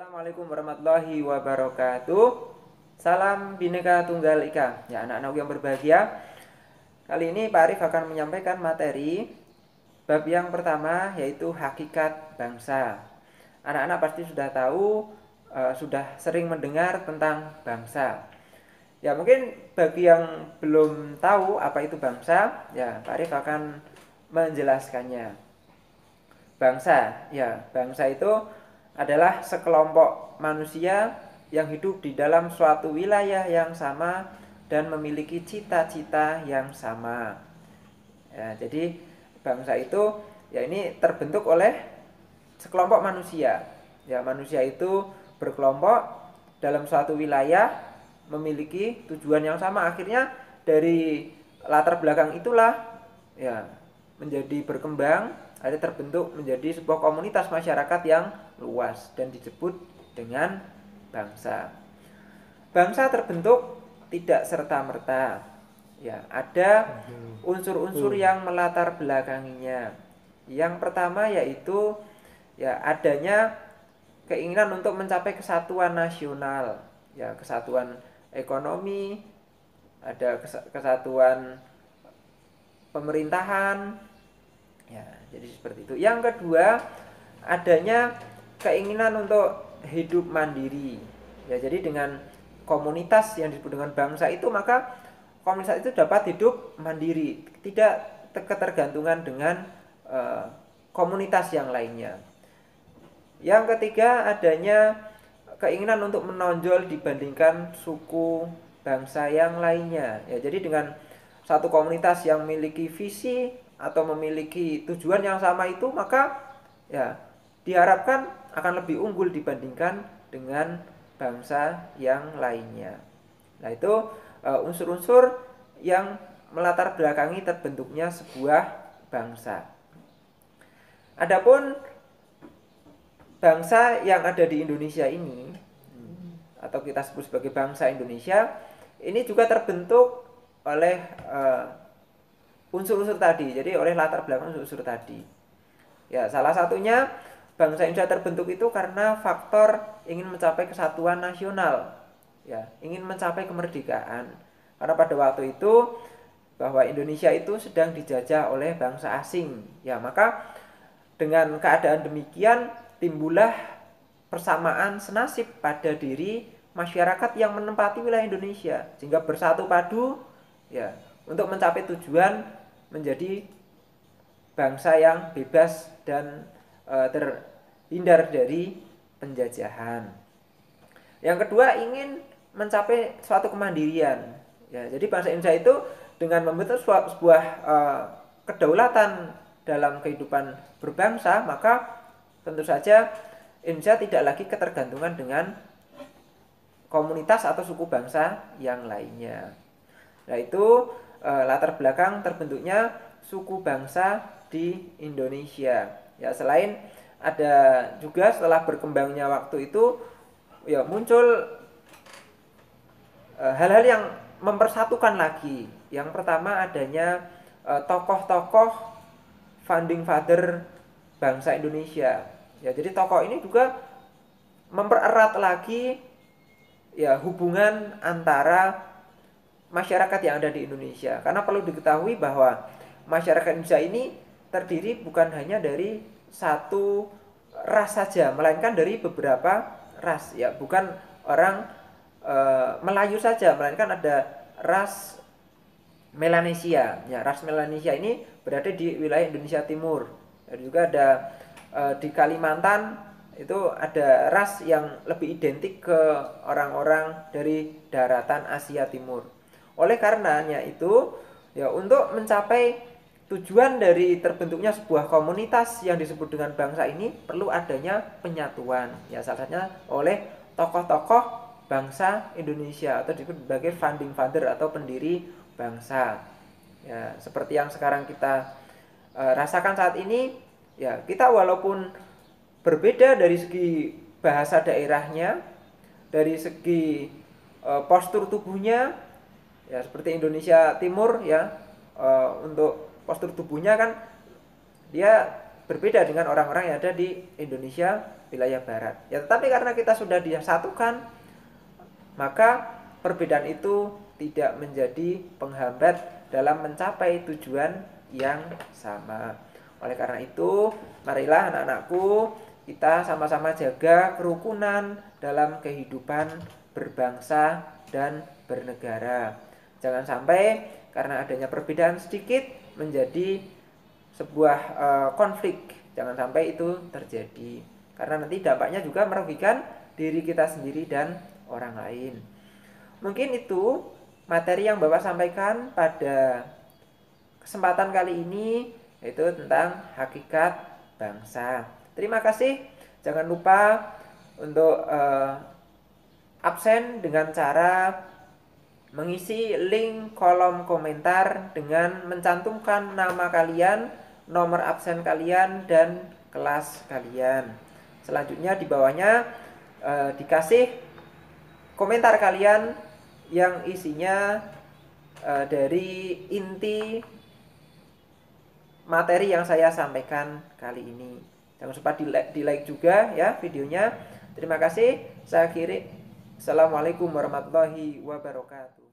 Assalamualaikum warahmatullahi wabarakatuh. Salam Bhinneka Tunggal Ika. Ya, anak-anak yang berbahagia. Kali ini Pak Arif akan menyampaikan materi bab yang pertama, yaitu hakikat bangsa. Anak-anak pasti sudah tahu, sudah sering mendengar tentang bangsa. Ya, mungkin bagi yang belum tahu apa itu bangsa, ya Pak Arif akan menjelaskannya. Bangsa itu adalah sekelompok manusia yang hidup di dalam suatu wilayah yang sama dan memiliki cita-cita yang sama. Ya, jadi bangsa itu ya ini terbentuk oleh sekelompok manusia. Ya, manusia itu berkelompok dalam suatu wilayah memiliki tujuan yang sama. Akhirnya dari latar belakang itulah ya menjadi berkembang, ada terbentuk menjadi sebuah komunitas masyarakat yang luas dan disebut dengan bangsa. Bangsa terbentuk tidak serta-merta. Ya, ada unsur-unsur yang melatar belakanginya. Yang pertama yaitu ya adanya keinginan untuk mencapai kesatuan nasional, ya kesatuan ekonomi, ada kesatuan pemerintahan, ya jadi seperti itu. Yang kedua adanya keinginan untuk hidup mandiri, ya jadi dengan komunitas yang disebut dengan bangsa itu, maka komunitas itu dapat hidup mandiri, tidak ketergantungan dengan komunitas yang lainnya. Yang ketiga adanya keinginan untuk menonjol dibandingkan suku bangsa yang lainnya. Ya, jadi dengan satu komunitas yang memiliki visi atau memiliki tujuan yang sama itu, maka ya diharapkan akan lebih unggul dibandingkan dengan bangsa yang lainnya. Nah, itu unsur-unsur yang melatar belakangi terbentuknya sebuah bangsa. Adapun bangsa yang ada di Indonesia ini, atau kita sebut sebagai bangsa Indonesia, ini juga terbentuk oleh unsur-unsur tadi, jadi oleh latar belakang unsur-unsur tadi. Ya, salah satunya bangsa Indonesia terbentuk itu karena faktor ingin mencapai kesatuan nasional, ya, ingin mencapai kemerdekaan. Karena pada waktu itu bahwa Indonesia itu sedang dijajah oleh bangsa asing, ya maka dengan keadaan demikian timbullah persamaan senasib pada diri masyarakat yang menempati wilayah Indonesia, sehingga bersatu padu ya untuk mencapai tujuan menjadi bangsa yang bebas dan terhindar dari penjajahan. Yang kedua ingin mencapai suatu kemandirian. Ya, jadi bangsa Indonesia itu dengan membentuk sebuah kedaulatan dalam kehidupan berbangsa, maka tentu saja Indonesia tidak lagi ketergantungan dengan komunitas atau suku bangsa yang lainnya. Nah, itu latar belakang terbentuknya suku bangsa di Indonesia. Ya, selain ada juga setelah berkembangnya waktu itu ya muncul hal-hal yang mempersatukan lagi. Yang pertama adanya tokoh-tokoh founding father bangsa Indonesia. Ya, jadi tokoh ini juga mempererat lagi ya hubungan antara masyarakat yang ada di Indonesia. Karena perlu diketahui bahwa masyarakat Indonesia ini terdiri bukan hanya dari satu ras saja, melainkan dari beberapa ras. Ya, bukan orang Melayu saja, melainkan ada ras Melanesia. Ya, ras Melanesia ini berada di wilayah Indonesia Timur. Dan juga ada di Kalimantan itu ada ras yang lebih identik ke orang-orang dari daratan Asia Timur. Oleh karenanya itu ya untuk mencapai tujuan dari terbentuknya sebuah komunitas yang disebut dengan bangsa ini perlu adanya penyatuan. Ya, salah satunya oleh tokoh-tokoh bangsa Indonesia atau disebut sebagai founding father atau pendiri bangsa. Ya, seperti yang sekarang kita rasakan saat ini, ya kita walaupun berbeda dari segi bahasa daerahnya, dari segi postur tubuhnya, ya seperti Indonesia Timur ya, untuk postur tubuhnya kan dia berbeda dengan orang-orang yang ada di Indonesia wilayah barat. Ya, tetapi karena kita sudah disatukan, maka perbedaan itu tidak menjadi penghambat dalam mencapai tujuan yang sama. Oleh karena itu, marilah anak-anakku, kita sama-sama jaga kerukunan dalam kehidupan berbangsa dan bernegara. Jangan sampai karena adanya perbedaan sedikit menjadi sebuah konflik. Jangan sampai itu terjadi. Karena nanti dampaknya juga merugikan diri kita sendiri dan orang lain. Mungkin itu materi yang Bapak sampaikan pada kesempatan kali ini, yaitu tentang hakikat bangsa. Terima kasih. Jangan lupa untuk absen dengan cara mengisi link kolom komentar dengan mencantumkan nama kalian, nomor absen kalian, dan kelas kalian. Selanjutnya di bawahnya dikasih komentar kalian yang isinya dari inti materi yang saya sampaikan kali ini. Jangan lupa di like juga ya videonya. Terima kasih. Saya akhiri. Assalamualaikum warahmatullahi wabarakatuh.